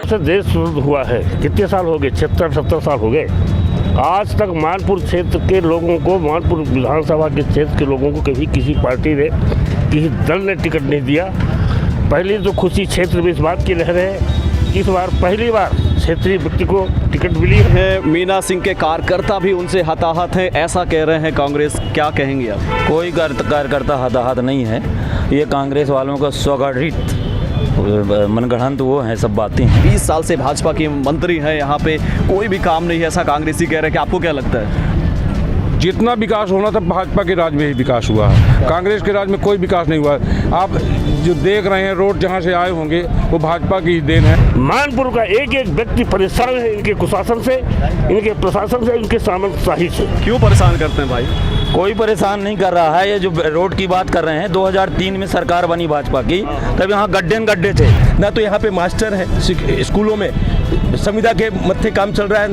से देश शुरू हुआ है, कितने साल हो गए, 76-70 साल हो गए। आज तक मानपुर क्षेत्र के लोगों को, मानपुर विधानसभा के क्षेत्र के लोगों को कभी किसी पार्टी ने, किसी दल ने टिकट नहीं दिया। पहली तो खुशी क्षेत्र में इस बात की लहर है, इस बार पहली बार क्षेत्रीय व्यक्ति को टिकट मिली है। मीना सिंह के कार्यकर्ता भी उनसे हताहत हैं, ऐसा कह रहे हैं कांग्रेस, क्या कहेंगे आप? कोई कार्यकर्ता हताहत नहीं है, ये कांग्रेस वालों का स्वगठित मनगढ़ंत वो हैं, सब बातें हैं। 20 साल से भाजपा के मंत्री हैं, यहाँ पे कोई भी काम नहीं है, ऐसा कांग्रेसी कह रहे हैं कि आपको क्या लगता है? जितना विकास होना था भाजपा के राज में ही विकास हुआ है, कांग्रेस के राज में कोई विकास नहीं हुआ है। आप जो देख रहे हैं रोड जहां से आए होंगे वो भाजपा की देन है। मानपुर का एक एक व्यक्ति परेशान है इनके कुशासन से, इनके प्रशासन से, इनके सामंतशाही से। क्यों परेशान करते हैं भाई? कोई परेशान नहीं कर रहा है। ये जो रोड की बात कर रहे हैं, 2003 में सरकार बनी भाजपा की, तब यहाँ गड्ढे थे ना, तो यहाँ पे मास्टर है, स्कूलों में संविदा के मत्थे काम चल रहा है,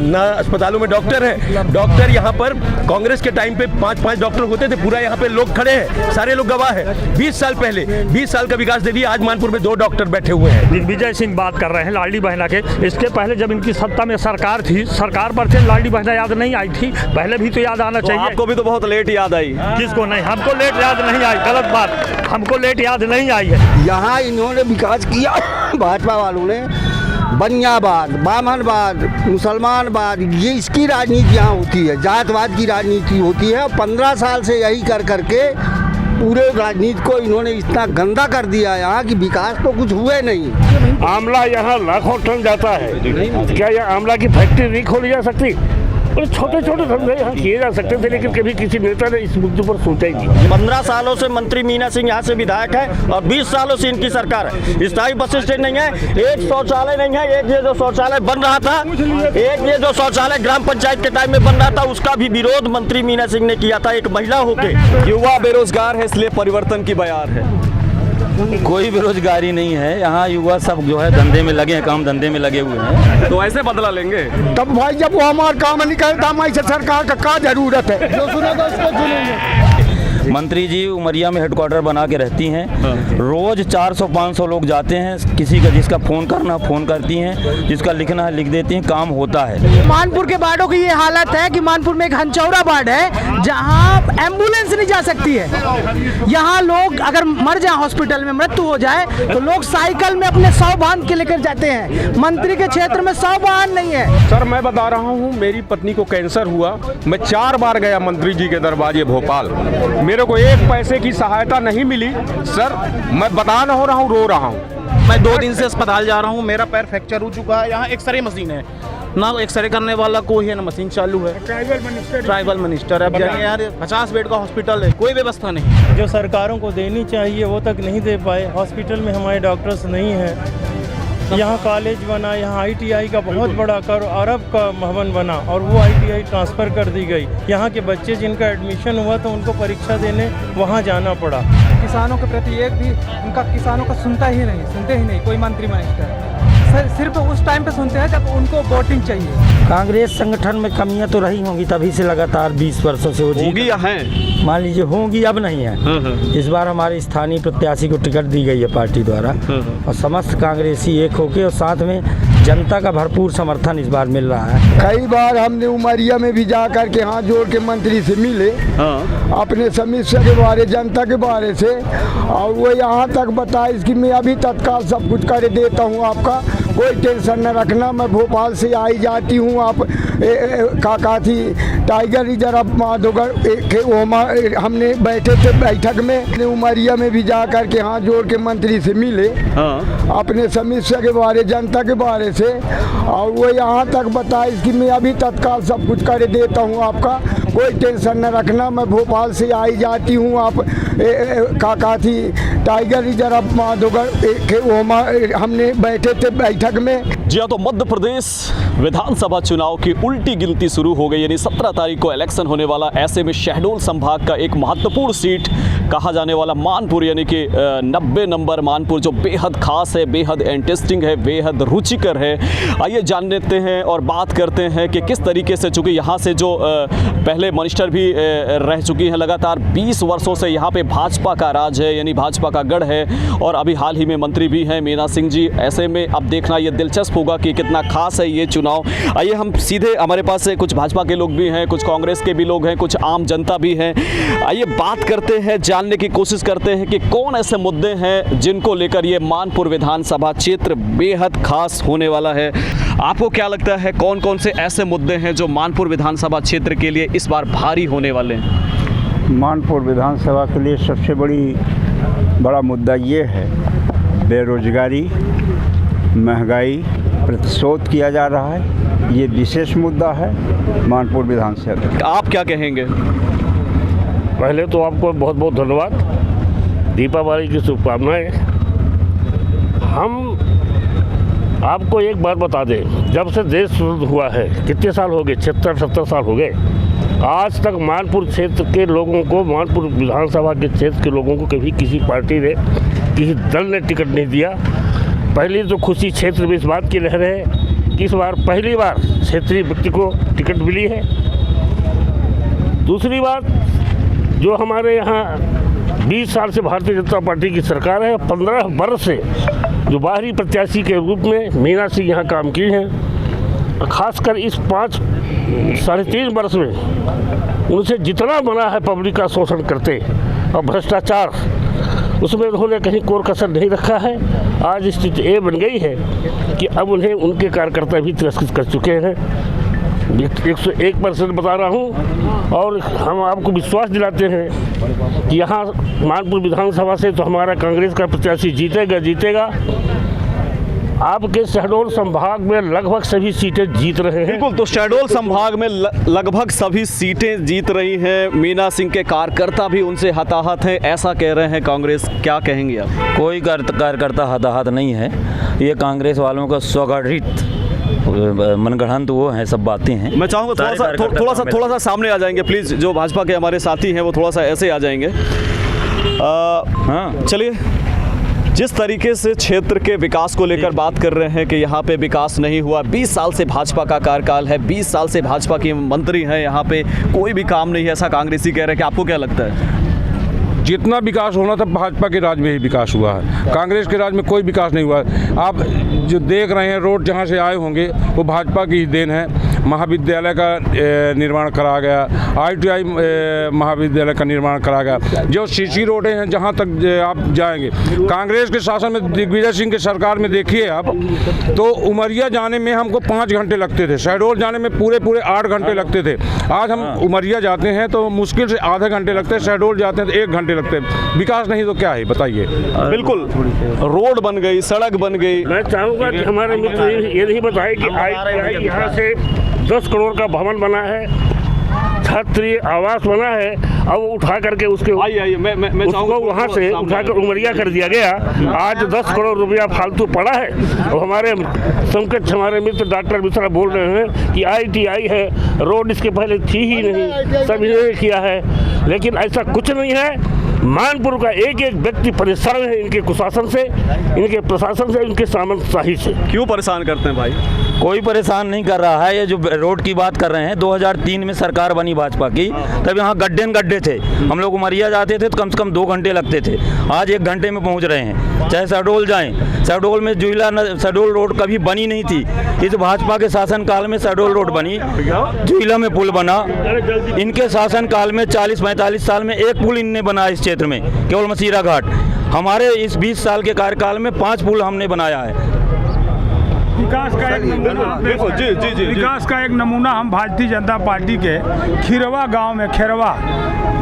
ना अस्पतालों में डॉक्टर हैं। डॉक्टर यहाँ पर कांग्रेस के टाइम पे 5-5 डॉक्टर होते थे, पूरा यहाँ पे लोग खड़े हैं, सारे लोग गवाह हैं। 20 साल पहले 20 साल का विकास दे दिया, आज मानपुर में 2 डॉक्टर बैठे हुए हैं। दिग्विजय सिंह बात कर रहे हैं लाडली बहना के। इसके पहले जब इनकी सत्ता में सरकार थी, सरकार पर थे, लाडली बहना याद नहीं आई थी? पहले भी तो याद आना चाहिए। आपको भी तो बहुत लेट याद आई। किसको नहीं? हमको लेट याद नहीं आई, गलत बात, हमको लेट याद नहीं आई है। यहाँ इन्होंने विकास किया भाजपा वालों ने। बनियाबाद, बामनबाद, मुसलमानबाद, ये इसकी राजनीति यहाँ होती है, जातवाद की राजनीति होती है। 15 साल से यही कर करके पूरे राजनीति को इन्होंने इतना गंदा कर दिया यहाँ कि विकास तो कुछ हुए नहीं। आंवला यहाँ लाखों टन जाता है, क्या यह आंवला की फैक्ट्री नहीं खोली जा सकती? और छोटे छोटे धंधे यहाँ किए जा सकते थे, लेकिन कभी किसी नेता ने इस मुद्दे पर सोचा ही नहीं। 15 सालों से मंत्री मीना सिंह यहाँ से विधायक है और 20 सालों से इनकी सरकार है। स्थायी बस स्टैंड नहीं है, एक शौचालय नहीं है। एक ये जो शौचालय बन रहा था, एक ये जो शौचालय ग्राम पंचायत के टाइम में बन रहा था, उसका भी विरोध मंत्री मीना सिंह ने किया था, एक महिला होके। युवा बेरोजगार है, इसलिए परिवर्तन की बयार है। कोई बेरोजगारी नहीं है, यहाँ युवा सब जो है धंधे में लगे हैं, काम धंधे में लगे हुए हैं। तो ऐसे बदला लेंगे तब भाई जब वो हमारा काम नहीं करता, हमारी सरकार का क्या जरूरत है? जो सुनेगा उसको सुनेंगे। मंत्री जी उमरिया में हेडक्वार्टर बना के रहती हैं, रोज 400-500 लोग जाते हैं, किसी का जिसका फ़ोन करना फ़ोन करती हैं, जिसका लिखना है लिख देती हैं, काम होता है। मानपुर के वार्डों की ये हालत है कि मानपुर में एक हंचौरा वार्ड है जहां एम्बुलेंस नहीं जा सकती है। यहाँ लोग अगर मर जाए, हॉस्पिटल में मृत्यु हो जाए, तो लोग साइकिल में अपने 100 बांध के लेकर जाते हैं। मंत्री के क्षेत्र में 100 वाहन नहीं है। सर मैं बता रहा हूँ, मेरी पत्नी को कैंसर हुआ, मैं 4 बार गया मंत्री जी के दरवाजे भोपाल, मेरे को 1 पैसे की सहायता नहीं मिली। सर मैं बता न हो रहा हूँ, रो रहा हूँ। मैं 2 दिन से अस्पताल जा रहा हूँ, मेरा पैर फ्रैक्चर हो चुका है। यहाँ एक्सरे मशीन है ना, एक्सरे करने वाला कोई है ना, मशीन चालू है। ट्राइबल मिनिस्टर अब जाइए यार, 50 बेड का हॉस्पिटल है, कोई व्यवस्था नहीं। जो सरकारों को देनी चाहिए वो तक नहीं दे पाए। हॉस्पिटल में हमारे डॉक्टर्स नहीं हैं। यहाँ कॉलेज बना, यहाँ ITI का बहुत बड़ा अरब का भवन बना और वो ITI ट्रांसफ़र कर दी गई। यहाँ के बच्चे जिनका एडमिशन हुआ तो उनको परीक्षा देने वहाँ जाना पड़ा। किसानों के प्रति एक भी उनका, किसानों का सुनते ही नहीं कोई मंत्री मिनिस्टर। सिर्फ उस टाइम पे सुनते हैं जब उनको वोटिंग चाहिए। कांग्रेस संगठन में कमियां तो रही होंगी, तभी से लगातार 20 वर्षों से होगी या हैं? मान लीजिए होंगी, अब नहीं है। इस बार हमारे स्थानीय प्रत्याशी को टिकट दी गई है पार्टी द्वारा, और समस्त कांग्रेसी एक होके, और साथ में जनता का भरपूर समर्थन इस बार मिल रहा है। कई बार हमने उमरिया में भी जा कर के हाथ जोड़ के मंत्री से मिले, अपने समस्या के बारे, जनता के बारे से, और वो यहाँ तक बताए इसकी मैं अभी तत्काल सब कुछ कर देता हूँ, आपका कोई टेंशन न रखना। मैं भोपाल से आई जाती हूँ, आप काका थी टाइगर रिजर्व माधोगढ़ के, हमने बैठे थे बैठक में, उमरिया में भी जा कर के हाथ जोड़ के मंत्री से मिले, अपने समस्या के बारे, जनता के बारे से, और वो यहाँ तक बताए इसकी मैं अभी तत्काल सब कुछ कर देता हूँ, आपका कोई टेंशन न रखना। मैं भोपाल से आई जाती हूँ, आप काका थी टाइगर रिजर्व माधोगढ़ के, हमने बैठे थे बैठक में। जी हाँ, तो मध्य प्रदेश विधानसभा चुनाव की उल्टी गिनती शुरू हो गई, यानी 17 तारीख को इलेक्शन होने वाला। ऐसे में शहडोल संभाग का एक महत्वपूर्ण सीट कहा जाने वाला मानपुर, यानी कि 90 नंबर मानपुर, जो बेहद खास है, बेहद इंटरेस्टिंग है, बेहद रुचिकर है। आइए जान लेते हैं और बात करते हैं कि किस तरीके से, चूँकि यहाँ से जो पहले मिनिस्टर भी रह चुकी हैं, लगातार 20 वर्षों से यहाँ पे भाजपा का राज है, यानी भाजपा का गढ़ है, और अभी हाल ही में मंत्री भी हैं मीना सिंह जी। ऐसे में अब देखना ये दिलचस्प होगा कि कितना खास है ये चुनाव। आइए हम सीधे, हमारे पास से कुछ भाजपा के लोग भी हैं, कुछ कांग्रेस के भी लोग हैं, कुछ आम जनता भी हैं। आइए बात करते हैं, जानने की कोशिश करते हैं कि कौन ऐसे मुद्दे हैं जिनको लेकर ये मानपुर विधानसभा क्षेत्र बेहद खास होने वाला है। आपको क्या लगता है कौन कौन से ऐसे मुद्दे हैं जो मानपुर विधानसभा क्षेत्र के लिए इस बार भारी होने वाले हैं? मानपुर विधानसभा के लिए सबसे बड़ा मुद्दा ये है, बेरोजगारी, महंगाई प्रतिशोध किया जा रहा है, ये विशेष मुद्दा है मानपुर विधानसभा। आप क्या कहेंगे? पहले तो आपको बहुत बहुत धन्यवाद, दीपावली की शुभकामनाएं। हम आपको एक बात बता दें, जब से देश शुरू हुआ है, कितने साल हो गए, 76-70 साल हो गए, आज तक मानपुर क्षेत्र के लोगों को, मानपुर विधानसभा के क्षेत्र के लोगों को कभी किसी पार्टी ने, किसी दल ने टिकट नहीं दिया। पहली तो खुशी क्षेत्र में इस बात की रह रहे हैं कि इस बार पहली बार क्षेत्रीय व्यक्ति को टिकट मिली है। दूसरी बात, जो हमारे यहाँ 20 साल से भारतीय जनता पार्टी की सरकार है, 15 वर्ष से जो बाहरी प्रत्याशी के रूप में मीना सिंह यहाँ काम की हैं, खासकर इस 3.5 वर्ष में उनसे जितना बना है पब्लिक का शोषण करते और भ्रष्टाचार, उसमें उन्होंने कहीं कोर कसर नहीं रखा है। आज स्थिति ये बन गई है कि अब उन्हें उनके कार्यकर्ता भी तिरस्कृत कर चुके हैं। 101% बता रहा हूँ, और हम आपको विश्वास दिलाते हैं कि यहाँ मानपुर विधानसभा से तो हमारा कांग्रेस का प्रत्याशी जीतेगा। आपके शहडोल संभाग में लगभग सभी सीटें जीत रहे हैं। बिल्कुल, तो शहडोल संभाग में लगभग सभी सीटें जीत रही हैं। मीना सिंह के कार्यकर्ता भी उनसे हताहत हैं, ऐसा कह रहे हैं कांग्रेस। क्या कहेंगे आप? कोई कार्यकर्ता हताहत नहीं है, ये कांग्रेस वालों का स्वगठित मनगढ़ंत वो हैं, सब बातें हैं। मैं चाहूँगा थोड़ा सा सामने आ जाएंगे प्लीज़। जो भाजपा के हमारे साथी हैं वो थोड़ा सा ऐसे आ जाएंगे। हाँ, चलिए, जिस तरीके से क्षेत्र के विकास को लेकर बात कर रहे हैं कि यहाँ पे विकास नहीं हुआ, 20 साल से भाजपा का कार्यकाल है, 20 साल से भाजपा के मंत्री हैं, यहाँ पे कोई भी काम नहीं है, ऐसा कांग्रेसी कह रहे हैं कि आपको क्या लगता है? जितना विकास होना था भाजपा के राज में ही विकास हुआ है, कांग्रेस के राज में कोई विकास नहीं हुआ है। आप जो देख रहे हैं, रोड जहाँ से आए होंगे वो भाजपा की ही देन है। महाविद्यालय का निर्माण करा गया, ITI महाविद्यालय का निर्माण करा गया। जो सीसी रोडें हैं जहाँ तक आप जाएंगे, कांग्रेस के शासन में, दिग्विजय सिंह के सरकार में देखिए आप, तो उमरिया जाने में हमको 5 घंटे लगते थे, शहडोल जाने में पूरे 8 घंटे लगते थे। आज हम उमरिया जाते हैं तो मुश्किल से आधे घंटे लगते हैं, शहडोल जाते हैं तो 1 घंटे लगते हैं। विकास नहीं तो क्या है, बताइए। बिल्कुल, रोड बन गई, सड़क बन गई। मैं चाहूँगा कि हमारे मित्र ये नहीं बताए कि ITI यहाँ से 10 करोड़ का भवन बना है, छात्रीय आवास बना है, अब वो उठा करके उसको वहाँ से उठाकर उमरिया कर दिया गया। आज 10 करोड़ रुपया फालतू पड़ा है। और हमारे समकक्ष हमारे मित्र डॉक्टर मिश्रा बोल रहे हैं कि ITI है, रोड इसके पहले थी ही नहीं, सब इन्होंने किया है। लेकिन ऐसा कुछ नहीं है। मानपुर का एक व्यक्ति परेशान है इनके कुशासन से, इनके प्रशासन से, इनके सामंतशाही से। क्यों परेशान करते हैं भाई? कोई परेशान नहीं कर रहा है। ये जो रोड की बात कर रहे हैं, 2003 में सरकार बनी भाजपा की, तब यहाँ गड्ढे थे। हम लोग उमरिया जाते थे तो कम से कम 2 घंटे लगते थे, आज 1 घंटे में पहुँच रहे हैं। चाहे शहडोल जाएं, शहडोल में शहडोल रोड कभी बनी नहीं थी। इस भाजपा के शासनकाल में शहडोल रोड बनी, जुइला में पुल बना। इनके शासनकाल में 40-45 साल में एक पुल इनने बनाया इस क्षेत्र में, केवल मसीरा घाट। हमारे इस 20 साल के कार्यकाल में 5 पुल हमने बनाया है। विकास का एक नमूना, विकास का एक नमूना हम भारतीय जनता पार्टी के खिरवा गांव में, खिरवा,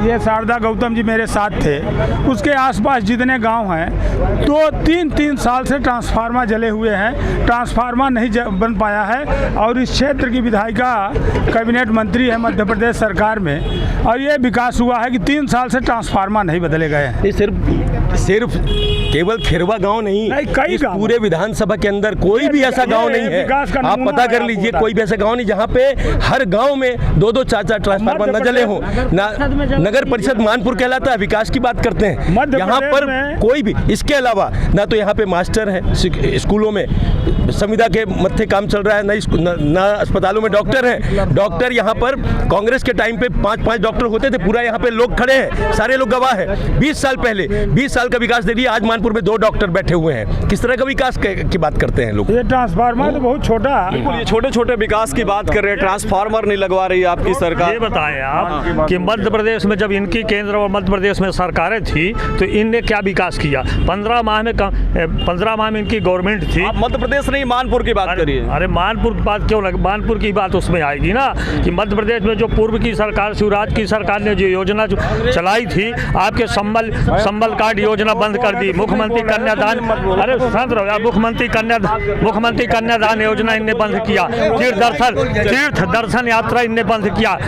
ये शारदा गौतम जी मेरे साथ थे, उसके आसपास जितने गांव हैं, 2-3 साल से ट्रांसफार्मर जले हुए हैं, ट्रांसफार्मर नहीं बन पाया है। और इस क्षेत्र की विधायिका कैबिनेट मंत्री है मध्य प्रदेश सरकार में, और ये विकास हुआ है कि 3 साल से ट्रांसफार्मर नहीं बदले गए हैं। सिर्फ सिर्फ केवल खिरवा गांव नहीं, कई इस गाँव पूरे विधानसभा के अंदर कोई भी ऐसा गांव नहीं है। विकास का आप नमूना पता कर है लीजिए, आपको कोई भी ऐसा गांव नहीं जहां पे हर गांव में 2-2 4-4 ट्रांसफार्मर न जले हो ना। नगर परिषद मानपुर कहलाता है, विकास की बात करते हैं मध्य यहाँ पर प्रदेश में कोई भी। इसके अलावा ना तो यहाँ पे मास्टर है, स्कूलों में संविदा के मत्थे काम चल रहा है, ना अस्पतालों में डॉक्टर हैं। डॉक्टर यहाँ पर कांग्रेस के टाइम पे 5-5 डॉक्टर होते थे, पूरा यहाँ पे लोग खड़े हैं, सारे लोग गवाह हैं। 20 साल पहले 20 साल का विकास दे दिया, आज मानपुर में 2 डॉक्टर बैठे हुए हैं। किस तरह का विकास की बात करते हैं लोग? ये ट्रांसफार्मर तो बहुत छोटा है। बिल्कुल, ये छोटे छोटे विकास की बात कर रहे हैं, ट्रांसफार्मर नहीं लगवा रही है आपकी सरकार। ये बताएं आप कि मध्य प्रदेश में जब इनकी केंद्र और मध्य प्रदेश में सरकारें थी तो इनने क्या विकास किया? 15 माह में इनकी गवर्नमेंट थी। आप मध्य प्रदेश नहीं मानपुर की बात करिए। अरे मानपुर की बात क्यों लग, मानपुर की बात उसमें आएगी ना कि मध्य प्रदेश में जो पूर्व की सरकार, शिवराज की सरकार ने जो योजना चलाई थी, आपके संबल कार्ड योजना बंद कर दी। मुख्यमंत्री कन्यादान, अरे शांत रहो यार, मुख्यमंत्री कन्यादान योजना इनने बंद किया। तीर्थ दर्शन यात्रा इनने बंद किया।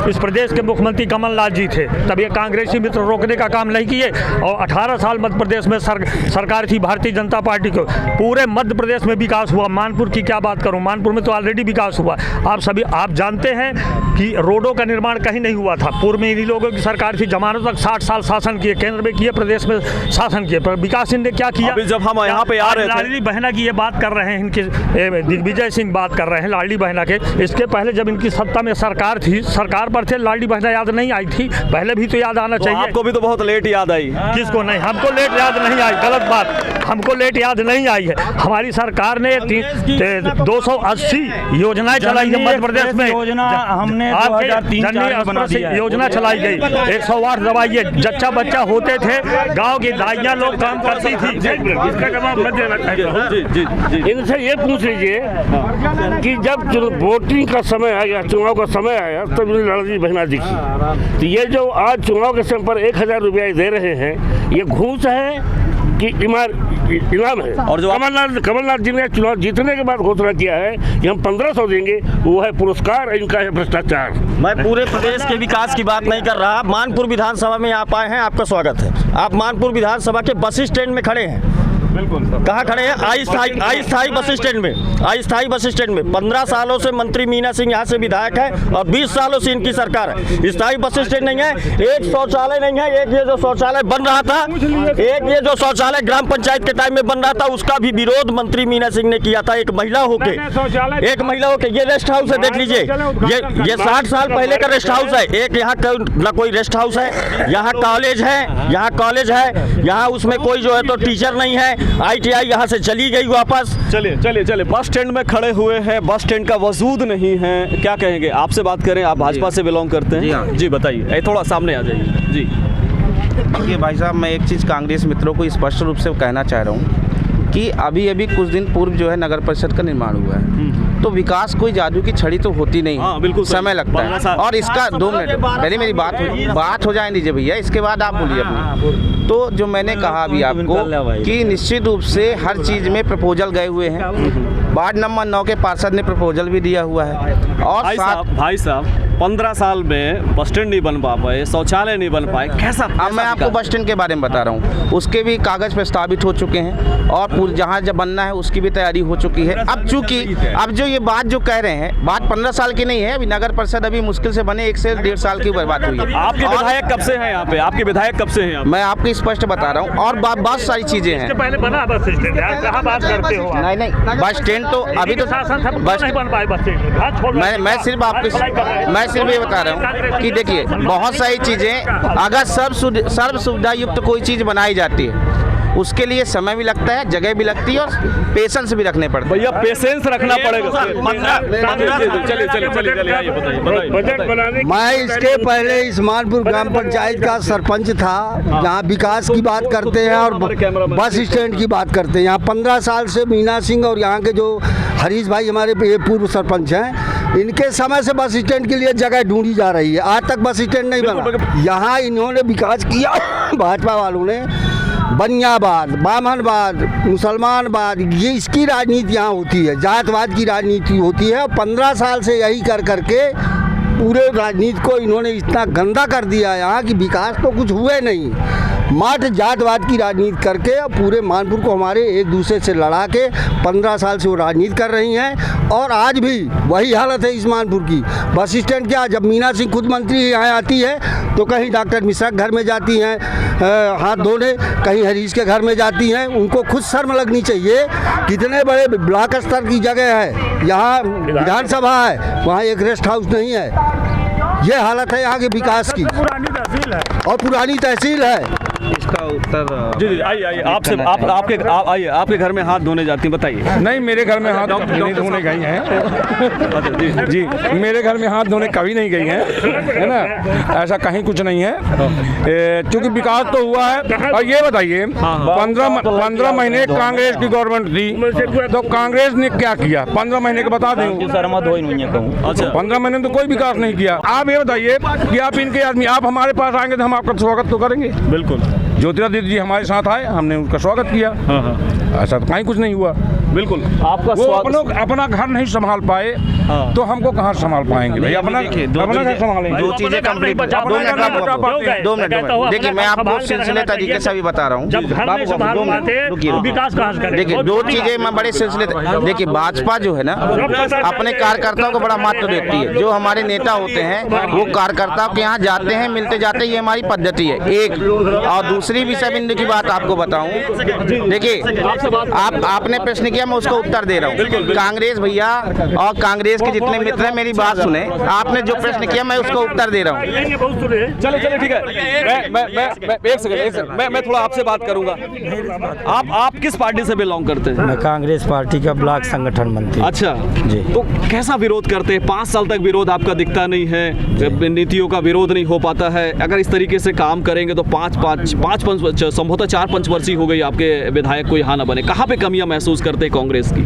इस प्रदेश के मुख्यमंत्री कमलनाथ जी थे, तब ये कांग्रेसी मित्र रोकने का काम नहीं किए। और 18 साल मध्य प्रदेश में सरकार थी भारतीय जनता पार्टी को। पूरे मध्य प्रदेश में विकास हुआ। मानपुर की क्या बात करूं, मानपुर में तो ऑलरेडी विकास हुआ। आप जानते हैं कि रोडों का निर्माण कहीं नहीं हुआ था। पूर्व में इन्हीं लोगों की सरकार थी, जमानत तक 60 साल शासन किए, केंद्र में किए, प्रदेश में शासन किए, पर विकास इनने क्या किया? अभी जब हम यहाँ पे आ रहे थे, लाडली बहना की ये बात कर रहे हैं, इनके दिग्विजय सिंह बात कर रहे हैं लाडली बहना के। इसके पहले जब इनकी सत्ता में सरकार थी, सरकार पर थे, लाडली बहना याद नहीं आई थी? पहले भी तो याद आना चाहिए। आपको भी तो बहुत लेट याद आई। किसको नहीं? हमको लेट याद नहीं आई, गलत बात। हमको लेट याद नहीं आई है। हमारी सरकार ने 280 योजनाएं चलाई है मध्य प्रदेश में। योजना हमने 2003 बना दिया है। योजना चलाई गई। 108 दवाइयाँ, जच्चा बच्चा होते थे, गांव की दाइयाँ लोग काम करती थी। इसका जवाब मैं देना चाहता हूँ। इनसे ये पूछ लीजिए कि जब वोटिंग का समय आया, चुनाव का समय आया, तब इन्हें लाडली बहना दिखी। तो ये जो आज चुनाव के समय पर 1000 रुपया दे रहे हैं, ये घूस है कि इनाम है? और जो कमलनाथ जी ने चुनाव जीतने के बाद घोषणा किया है कि हम 1500 देंगे, वो है पुरस्कार, इनका है भ्रष्टाचार। मैं पूरे प्रदेश के विकास की बात नहीं कर रहा। मानपुर विधानसभा में आप आए हैं, आपका स्वागत है। आप मानपुर विधानसभा के बस स्टैंड में खड़े हैं। बिल्कुल। कहाँ खड़े हैं? अस्थायी बस स्टैंड में। अस्थायी बस स्टैंड में 15 सालों से मंत्री मीना सिंह यहाँ से विधायक है और 20 सालों से इनकी सरकार है। स्थायी बस स्टैंड नहीं है, एक शौचालय नहीं है। एक ये जो शौचालय बन रहा था, एक ये जो शौचालय ग्राम पंचायत के टाइम में बन रहा था, उसका भी विरोध मंत्री मीना सिंह ने किया था। एक महिला होके ये रेस्ट हाउस है, देख लीजिए, ये 60 साल पहले का रेस्ट हाउस है। एक यहाँ न कोई रेस्ट हाउस है, यहाँ कॉलेज है, यहाँ उसमें कोई जो है तो टीचर नहीं है। ITI यहाँ से चली गई वापस। चलिए बस स्टैंड में खड़े हुए हैं, बस स्टैंड का वजूद नहीं है, क्या कहेंगे? आपसे बात करें, आप भाजपा से बिलोंग करते हैं। जी बताइए, थोड़ा सामने आ जाइए। जी देखिए भाई साहब, मैं एक चीज़ कांग्रेस मित्रों को स्पष्ट रूप से कहना चाह रहा हूँ कि अभी कुछ दिन पूर्व जो है नगर परिषद का निर्माण हुआ है, तो विकास कोई जादू की छड़ी तो होती नहीं। हाँ, बिल्कुल समय लगता है। और इसका 2 मिनट पहले मेरी बात हो जाए दीजिए भैया, इसके बाद आप बोलिए अपनी। तो जो मैंने कहा अभी आपको कि निश्चित रूप से हर चीज़ में प्रपोजल गए हुए हैं। वार्ड नंबर 9 के पार्षद ने प्रपोजल भी दिया हुआ है। और भाई साहब 15 साल में बस स्टैंड नहीं बन पाए, शौचालय नहीं बन पाए, कैसा? अब मैं आपको बस स्टैंड के बारे में बता रहा हूँ, उसके भी कागज़ प्रस्तावित हो चुके हैं और जहाँ जब बनना है उसकी भी तैयारी हो चुकी है। अब चूंकि अब जो ये बात जो कह रहे हैं, बात 15 साल की नहीं है। अभी नगर परिषद अभी मुश्किल से बने 1 से 1.5 साल की बर्बाद हुई है। आपके विधायक कब से हैं यहाँ पे? आपके विधायक कब से हैं? मैं आपको स्पष्ट बता रहा हूँ। और बहुत सारी चीजें हैं। पहले बना बस स्टैंड, कहाँ बात करते हो? नहीं, बस स्टैंड तो अभी तो बस नहीं बन पाए बस स्टैंड। मैं सिर्फ ये बता रहा हूँ कि देखिए, बहुत सारी चीजें अगर सर्व सुविधा युक्त कोई चीज बनाई जाती है, उसके लिए समय भी लगता है, जगह भी लगती है और पेशेंस भी रखने पड़ते हैं। भैया पेशेंस रखना पड़ेगा। चलिए। मैं इसके पहले इस मानपुर ग्राम पंचायत का सरपंच था, जहाँ विकास की बात करते हैं और बस स्टैंड की बात करते हैं। यहाँ 15 साल से मीना सिंह और यहाँ के जो हरीश भाई हमारे पूर्व सरपंच हैं, इनके समय से बस स्टैंड के लिए जगह ढूंढी जा रही है। आज तक बस स्टैंड नहीं बना। यहाँ इन्होंने विकास किया, भाजपा वालों ने। बनियाबाद, बामनबाद, मुसलमानबाद, ये इसकी राजनीति यहाँ होती है, जातवाद की राजनीति होती है। और 15 साल से यही कर करके पूरे राजनीति को इन्होंने इतना गंदा कर दिया यहाँ कि विकास तो कुछ हुए नहीं। माठ जातवाद की राजनीति करके पूरे मानपुर को हमारे एक दूसरे से लड़ा के 15 साल से वो राजनीति कर रही हैं और आज भी वही हालत है इस मानपुर की। बस स्टैंड क्या, जब मीना सिंह खुद मंत्री यहाँ आती है तो कहीं डॉक्टर मिश्रा के घर में जाती हैं हाथ धोने, कहीं हरीश के घर में जाती हैं। उनको खुद शर्म लगनी चाहिए। कितने बड़े ब्लॉक स्तर की जगह है, यहाँ विधानसभा है, वहाँ एक रेस्ट हाउस नहीं है। ये हालत है यहाँ के विकास की, पुरानी तहसील है और पुरानी तहसील है। इसका उत्तर जी आइए आपसे आइए आपके घर में हाथ धोने जाती हैं, बताइए। नहीं, मेरे घर में हाथ नहीं धोने गई हैं। जी, मेरे घर में हाथ धोने कभी नहीं गई हैं, है ना, ऐसा कहीं कुछ नहीं है। क्योंकि विकास तो हुआ है। और ये बताइए, 15 महीने कांग्रेस की गवर्नमेंट थी, तो कांग्रेस ने क्या किया 15 महीने के बता दें। अच्छा, 15 महीने तो कोई विकास नहीं किया। आप ये बताइए कि आप इनके आदमी, आप हमारे पास आएंगे तो हम आपका स्वागत तो करेंगे। बिल्कुल। ज्योतिरादित्य जी हमारे साथ आए, हमने उनका स्वागत किया। ऐसा तो कहीं कुछ नहीं हुआ। बिल्कुल, आपका वो अपना घर नहीं संभाल पाए, तो हमको कहाँ संभाल पाएंगे भाई? अपना घर संभालेंगे। दो चीजें कंप्लीट। 2 मिनट देखिए, मैं आपको सिलसिले तरीके से भी बता रहा हूँ। देखिए, 2 चीजें मैं बड़े सिलसिले। देखिए, भाजपा जो है ना, अपने कार्यकर्ताओं को बड़ा महत्व देती है। जो हमारे नेता होते हैं वो कार्यकर्ताओं के यहाँ जाते हैं, मिलते जाते, ये हमारी पद्धति है एक। और दूसरी विषय बिंदु की बात आपको बताऊं, देखिए आपने प्रश्न किया, मैं उसका उत्तर दे रहा हूँ। कांग्रेस भैया और कांग्रेस के जितने मित्र हैं, मेरी बात सुने। आपने जो प्रश्न किया मैं उसका उत्तर दे रहा हूँ। चलिए ठीक है, मैं एक सेकंड मैं थोड़ा आपसे बात करूंगा। आप किस पार्टी से बिलोंग करते हैं? मैं कांग्रेस पार्टी का ब्लॉक संगठन मंत्री। अच्छा जी। तो कैसा विरोध करते हैं? 5 साल तक विरोध आपका दिखता नहीं है, नीतियों का विरोध नहीं हो पाता है। अगर इस तरीके से काम करेंगे तो 5 संभवतः 4-5 वर्षीय हो गई आपके विधायक को यहाँ न बने। कहाँ पे कमियां महसूस करते हैं कांग्रेस की?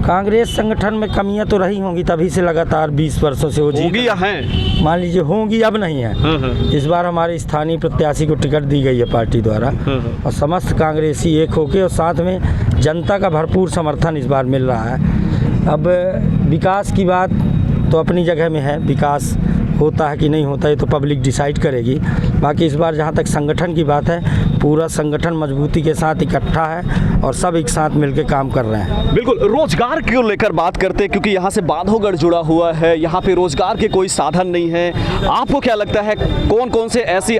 कांग्रेस संगठन में कमियां तो रही होंगी, तभी से लगातार 20 वर्षों से होगी या हैं? मान लीजिए होंगी, अब नहीं है। इस बार हमारे स्थानीय प्रत्याशी को टिकट दी गई है पार्टी द्वारा, और समस्त कांग्रेसी एक होके और साथ में जनता का भरपूर समर्थन इस बार मिल रहा है। अब विकास की बात तो अपनी जगह में है, विकास होता है कि नहीं होता है तो पब्लिक डिसाइड करेगी। बाकी इस बार जहाँ तक संगठन की बात है, पूरा संगठन मजबूती के साथ इकट्ठा है और सब एक साथ मिलकर काम कर रहे हैं। बिल्कुल, रोजगार को लेकर बात करते हैं, क्योंकि यहाँ से बांधवगढ़ जुड़ा हुआ है, यहाँ पे रोजगार के कोई साधन नहीं है। आपको क्या लगता है कौन कौन से ऐसी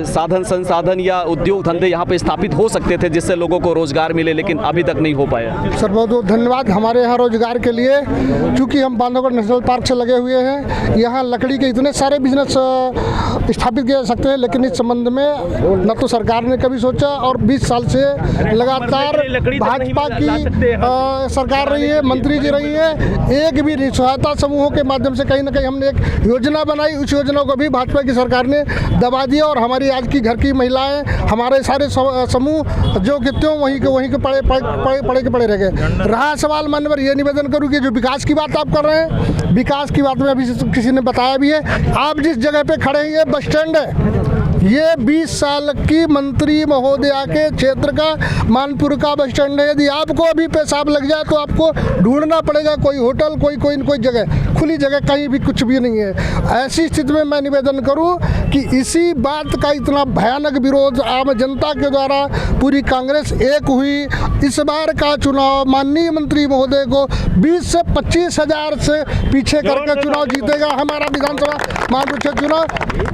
साधन संसाधन या उद्योग धंधे यहाँ पे स्थापित हो सकते थे जिससे लोगों को रोजगार मिले, लेकिन अभी तक नहीं हो पाया? सर बहुत बहुत धन्यवाद। हमारे यहाँ रोजगार के लिए, चूँकि हम बांधवगढ़ नेशनल पार्क से लगे हुए हैं, यहाँ लकड़ी के इतने सारे बिजनेस स्थापित किए जा सकते हैं, लेकिन इस संबंध में न तो सरकार ने कभी सोचा, और 20 साल से लगातार भाजपा की सरकार रही है, मंत्री जी रही है। एक भी सहायता समूहों के माध्यम से कहीं ना कहीं हमने एक योजना बनाई, उस योजना को भी भाजपा की सरकार ने दबा दिया। और हमारी आज की घर की महिलाएं, हमारे सारे समूह जो कि त्यों वहीं के पड़े रह गए। रहा सवाल, मान्यवर ये निवेदन करूँ कि जो विकास की बात आप कर रहे हैं, विकास की बात में अभी किसी ने बताया भी है, आप जिस जगह पे खड़े हैं ये बस स्टैंड है। ये 20 साल की मंत्री महोदया के क्षेत्र का मानपुर का बस स्टैंड है। यदि आपको अभी पेशाब लग जाए तो आपको ढूंढना पड़ेगा कोई होटल, कोई जगह, खुली जगह कहीं भी कुछ भी नहीं है। ऐसी स्थिति में मैं निवेदन करूं कि इसी बात का इतना भयानक विरोध आम जनता के द्वारा पूरी कांग्रेस एक हुई। इस बार का चुनाव माननीय मंत्री महोदय को 20 से 25 हज़ार से पीछे करके चुनाव जीतेगा हमारा विधानसभा मानपुर क्षेत्र चुनाव।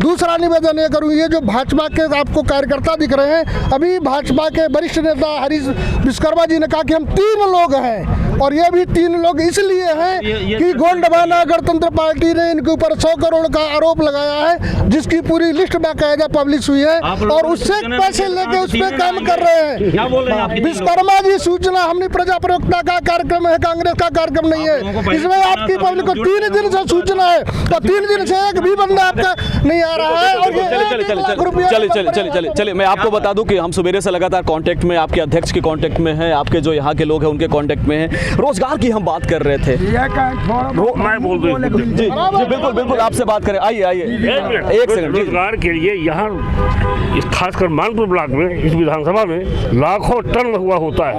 दूसरा निवेदन ये करूँ, ये जो भाजपा के आपको कार्यकर्ता दिख रहे हैं, अभी भाजपा के वरिष्ठ नेता हरीश विश्वकर्मा जी ने कहा कि हम 3 लोग हैं, और ये भी 3 लोग इसलिए हैं कि गोंडवाना गणतंत्र पार्टी ने इनके ऊपर 100 करोड़ का आरोप लगाया है, जिसकी पूरी लिस्ट बाकायदा पब्लिश हुई है, और उससे पैसे लेके उस पर काम कर रहे हैं। विश्वकर्मा जी सूचना हमने प्रजा प्रवक्ता का कार्यक्रम है, कांग्रेस का कार्यक्रम नहीं है। इसमें आपकी पब्लिक को 3 दिन से सूचना है, तो 3 दिन से एक भी बंदा आपका नहीं आ रहा है। और चलिए मैं आपको बता दूं कि हम सवेरे से लगातार कांटेक्ट में, आपके अध्यक्ष के कांटेक्ट में हैं, आपके जो यहाँ के लोग हैं उनके कांटेक्ट में हैं। रोजगार की हम बात कर रहे थे। मैं बोल रही हूँ जी बिल्कुल आपसे बात करें। आइए एक सेकंड। रोजगार के लिए यहाँ खासकर मानपुर ब्लॉक में, इस विधानसभा में लाखों टन हुआ होता है,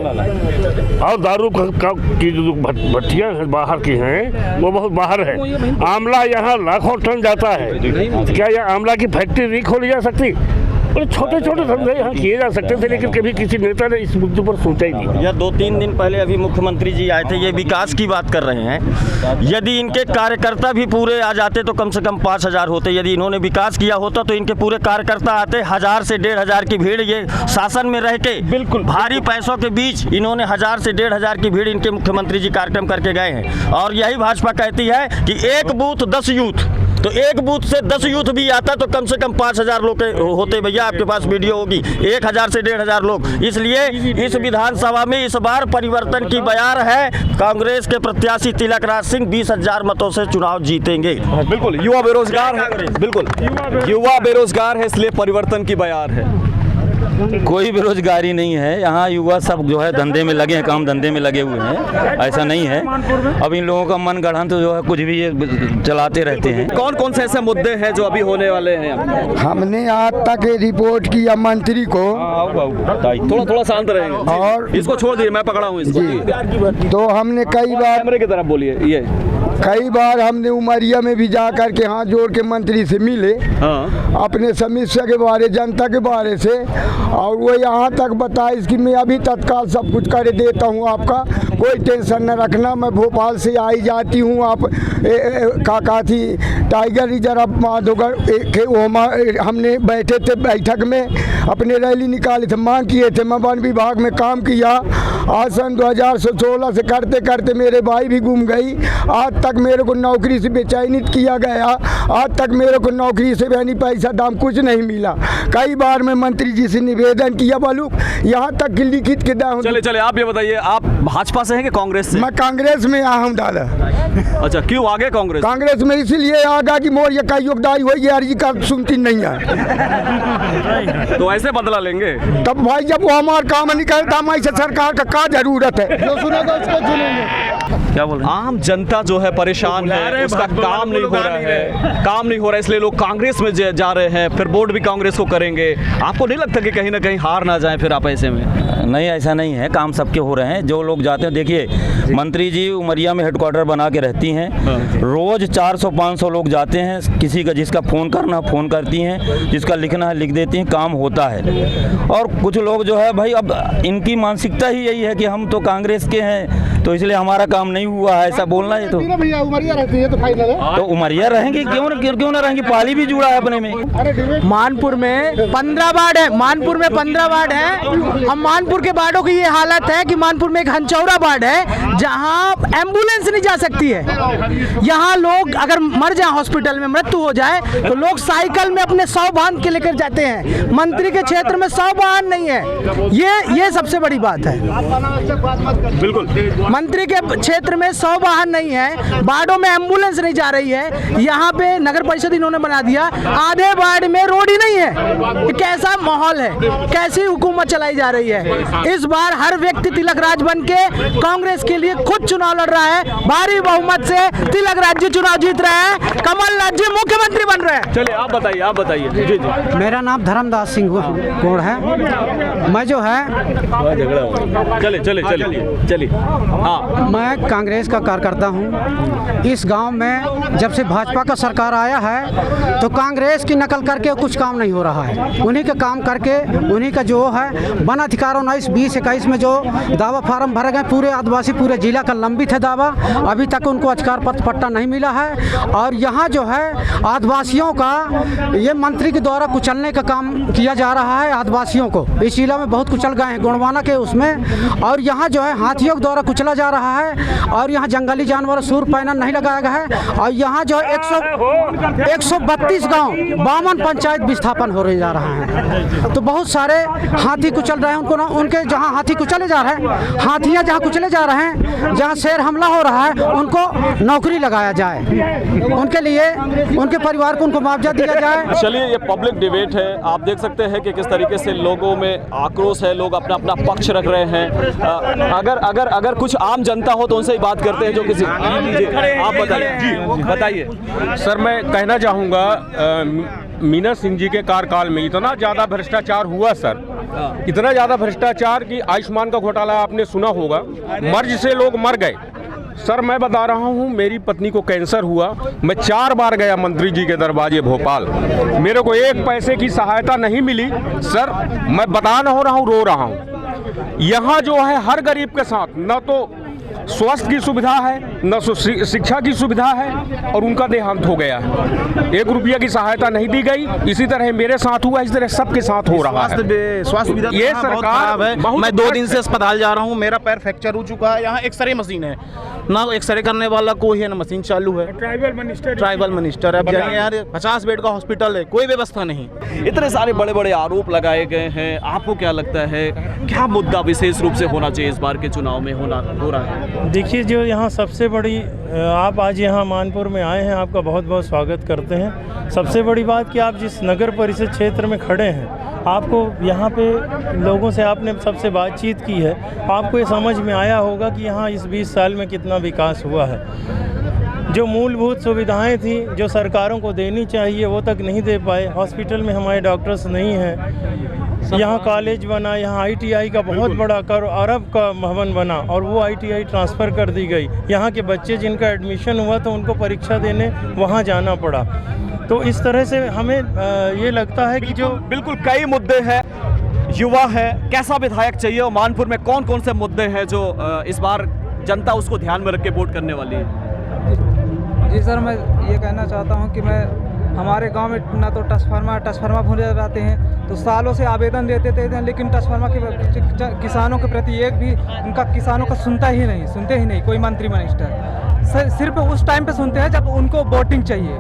और दारू की जो भट्टियाँ बाहर की हैं वो बहुत बाहर है। आंवला यहाँ लाखों टन जाता है। क्या यह आंवला की फैक्ट्री नहीं खोली जा सकती? और छोटे छोटे धंधे यहाँ किए जा सकते थे, लेकिन कभी किसी नेता ने इस मुद्दे पर सोचा ही नहीं। या 2-3 दिन पहले अभी मुख्यमंत्री जी आए थे, ये विकास की बात कर रहे हैं। यदि इनके कार्यकर्ता भी पूरे आ जाते तो कम से कम 5,000 होते। यदि इन्होंने विकास किया होता तो इनके पूरे कार्यकर्ता आते। 1,000 से 1,500 की भीड़, ये शासन में रह के बिल्कुल भारी पैसों के बीच इन्होंने 1,000 से 1,500 की भीड़ इनके मुख्यमंत्री जी कार्यक्रम करके गए हैं। और यही भाजपा कहती है कि एक बूथ 10 यूथ, तो एक बूथ से 10 यूथ भी आता तो कम से कम 5,000 लोग होते। भैया आपके पास वीडियो होगी, 1,000 से 1,500 लोग। इसलिए इस विधानसभा में इस बार परिवर्तन की बयार है। कांग्रेस के प्रत्याशी तिलक राज सिंह 20,000 मतों से चुनाव जीतेंगे। बिल्कुल, युवा बेरोजगार है, बिल्कुल युवा बेरोजगार है, इसलिए परिवर्तन की बयार है। कोई बेरोजगारी नहीं है यहाँ, युवा सब जो है धंधे में लगे हैं, काम धंधे में लगे हुए हैं, ऐसा नहीं है। अब इन लोगों का मन गढ़ंत तो जो है कुछ भी ये चलाते रहते हैं। कौन कौन से ऐसे मुद्दे हैं जो अभी होने वाले हैं? हमने आज तक रिपोर्ट किया मंत्री को, थोड़ा थोड़ा शांत रहेंगे और इसको छोड़ दीजिए, मैं पकड़ा हूँ इसको। तो हमने कई बार, कैमरे की तरफ बोलिए, ये कई बार हमने उमरिया में भी जा कर के हाथ जोड़ के मंत्री से मिले, अपने समस्या के बारे, जनता के बारे से, और वो यहाँ तक बताए कि मैं अभी तत्काल सब कुछ कर देता हूँ, आपका कोई टेंशन न रखना, मैं भोपाल से आई जाती हूँ। आप काका थी टाइगर रिजर्व माधोगढ़, हमने बैठे थे बैठक में, अपने रैली निकाले थे, मांग किए थे, मैं वन विभाग में काम किया। आज सन 2016 से करते करते मेरे भाई भी गुम गई। आज तक मेरे को नौकरी से बेचैनित किया गया। आज तक मेरे को नौकरी से भी पैसा दाम कुछ नहीं मिला। कई बार मैं मंत्री जी से निवेदन किया, बोलूँ यहाँ तक कि लिखित के दाम। चले आप ये बताइए, आप भाजपा से हैं कि कांग्रेस से? मैं कांग्रेस में आया हूँ दादा। अच्छा, क्यों आगे कांग्रेस? कांग्रेस में इसलिए आगा कि मोर ये का योगदान हो गया, अर्जी का सुनती नहीं है। तो ऐसे बदला लेंगे तब भाई, जब वो हमारा काम नहीं करता, हमारी सरकार का क्या जरूरत है? जो सुनेगा उसको सुनेंगे। क्या बोल रहे हैं? आम जनता जो है परेशान है, उसका काम नहीं हो रहा है, काम नहीं हो रहा है, इसलिए लोग कांग्रेस में जा रहे हैं, फिर वोट भी कांग्रेस को करेंगे। आपको नहीं लगता कि कहीं ना कहीं हार ना जाए फिर आप ऐसे में? नहीं, ऐसा नहीं है, काम सबके हो रहे हैं। जो लोग जाते हैं, देखिए मंत्री जी उमरिया में हेडक्वार्टर बना के रहती हैं, रोज 400-500 लोग जाते हैं। किसी का जिसका फ़ोन करना फ़ोन करती हैं, जिसका लिखना है लिख देती हैं, काम होता है। और कुछ लोग जो है भाई, अब इनकी मानसिकता ही यही है कि हम तो कांग्रेस के हैं तो इसलिए हमारा काम नहीं हुआ है, ऐसा बोलना है। तो उमरिया रहती है तो फाइनल है, तो उमरिया रहेंगे, क्यों ना रहेंगे, पाली भी जुड़ा है अपने में। मानपुर में 15 वार्ड है, मानपुर में 15 वार्ड है। अब मानपुर के वार्डों की ये हालत है कि मानपुर में एक हंचौरा वार्ड है जहां एम्बुलेंस नहीं जा सकती है। यहाँ लोग अगर मर जाए, हॉस्पिटल में मृत्यु हो जाए, तो लोग साइकिल में अपने 100 वाहन के लेकर जाते हैं। मंत्री के क्षेत्र में 100 वाहन नहीं है, ये सबसे बड़ी बात है। बिल्कुल, मंत्री के क्षेत्र में 100 वाहन नहीं है, वार्डों में एम्बुलेंस नहीं जा रही है। यहाँ पे नगर परिषद इन्होंने बना दिया, आधे वार्ड में रोड ही नहीं है। कैसा माहौल है, कैसी हुकूमत चलाई जा रही है। इस बार हर व्यक्ति तिलक राज बन के कांग्रेस के लिए खुद चुनाव लड़ रहा है। भारी बहुमत से तिलक राज जी चुनाव जीत रहे हैं, कमल नाथ जी मुख्यमंत्री बन रहे हैं। चलिए आप बताइए। जी जी, मेरा नाम धर्मदास सिंह कोड़ है। मैं जो है चलिए हाँ, मैं कांग्रेस का कार्यकर्ता हूँ। इस गांव में जब से भाजपा का सरकार आया है तो कांग्रेस की नकल करके कुछ काम नहीं हो रहा है। उन्हीं का काम करके, उन्हीं का जो है वन अधिकार 19-20-21 में जो दावा फार्म भरे गए, पूरे आदिवासी पूरे जिला का लंबित है दावा, अभी तक उनको अधिकार पट्टा नहीं मिला है। और यहाँ जो है आदिवासियों का ये मंत्री के द्वारा कुचलने का काम किया जा रहा है। आदिवासियों को इस जिला में बहुत कुचल गए हैं, गुणवाना के उसमें। और यहाँ जो है हाथियों के द्वारा कुचला जा रहा है। और यहाँ जंगली जानवर सूर पैनल नहीं लगाया गया है। और यहाँ जो 132 गांव 52 पंचायत विस्थापन हो रही जा रहा है। तो बहुत सारे हाथी कुचल रहे हैं उनको, उनके जहाँ हाथी कुचले जा रहे हैं, हाथियाँ जहाँ कुचले जा रहे हैं, जहाँ शेर हमला हो रहा है, उनको नौकरी लगाया जाए, उनके लिए उनके परिवार को उनको मुआवजा दिया जाए। चलिए, ये पब्लिक डिबेट है, आप देख सकते हैं कि किस तरीके से लोगों में आक्रोश है, लोग अपना अपना पक्ष रख रहे हैं। अगर कुछ आम जनता हो तो उनसे ही बात करते हैं जो किसी। आप बताइए। सर, मैं कहना चाहूँगा मीना सिंह जी के कार्यकाल में इतना ज़्यादा भ्रष्टाचार हुआ सर, इतना ज़्यादा भ्रष्टाचार कि आयुष्मान का घोटाला आपने सुना होगा, मर्ज से लोग मर गए। सर मैं बता रहा हूँ, मेरी पत्नी को कैंसर हुआ, मैं 4 बार गया मंत्री जी के दरवाजे भोपाल, मेरे को 1 पैसे की सहायता नहीं मिली। सर मैं बता न हो रहा हूँ, रो रहा हूँ। यहाँ जो है हर गरीब के साथ न तो स्वास्थ्य की सुविधा है, न शिक्षा की सुविधा है, और उनका देहांत हो गया है। 1 रुपया की सहायता नहीं दी गई। इसी तरह मेरे साथ हुआ, इस तरह सबके साथ हो रहा है। स्वास्थ्य सुविधा ये सरकार है। मैं 2 दिन से अस्पताल जा रहा हूँ, मेरा पैर फ्रैक्चर हो चुका है। यहाँ एक्सरे मशीन है ना, एक्सरे करने वाला कोई है ना, मशीन चालू है। ट्राइबल मिनिस्टर अब जाइए यार, 50 बेड का हॉस्पिटल है, कोई व्यवस्था नहीं। इतने सारे बड़े बड़े आरोप लगाए गए हैं, आपको क्या लगता है क्या मुद्दा विशेष रूप से होना चाहिए इस बार के चुनाव में हो रहा है? देखिए, जो यहाँ सबसे बड़ी, आप आज यहाँ मानपुर में आए हैं, आपका बहुत बहुत स्वागत करते हैं। सबसे बड़ी बात कि आप जिस नगर परिषद क्षेत्र में खड़े हैं, आपको यहाँ पे लोगों से आपने सबसे बातचीत की है, आपको ये समझ में आया होगा कि यहाँ इस 20 साल में कितना विकास हुआ है। जो मूलभूत सुविधाएं थी जो सरकारों को देनी चाहिए वो तक नहीं दे पाए। हॉस्पिटल में हमारे डॉक्टर्स नहीं हैं। यहाँ कॉलेज बना, यहाँ ITI का बहुत बड़ा अरब का भवन बना और वो ITI ट्रांसफ़र कर दी गई। यहाँ के बच्चे जिनका एडमिशन हुआ तो उनको परीक्षा देने वहाँ जाना पड़ा। तो इस तरह से हमें ये लगता है कि जो बिल्कुल कई मुद्दे हैं, युवा है, कैसा विधायक चाहिए और मानपुर में कौन कौन से मुद्दे हैं जो इस बार जनता उसको ध्यान में रख के वोट करने वाली है? जी सर, मैं ये कहना चाहता हूँ कि हमारे गांव में ना तो ट्रांसफार्मर भूल जाते हैं, तो सालों से आवेदन देते थे, लेकिन ट्रांसफार्मर के किसानों के प्रति एक भी उनका किसानों का सुनते ही नहीं कोई मंत्री मिनिस्टर। सिर्फ उस टाइम पे सुनते हैं जब उनको वोटिंग चाहिए।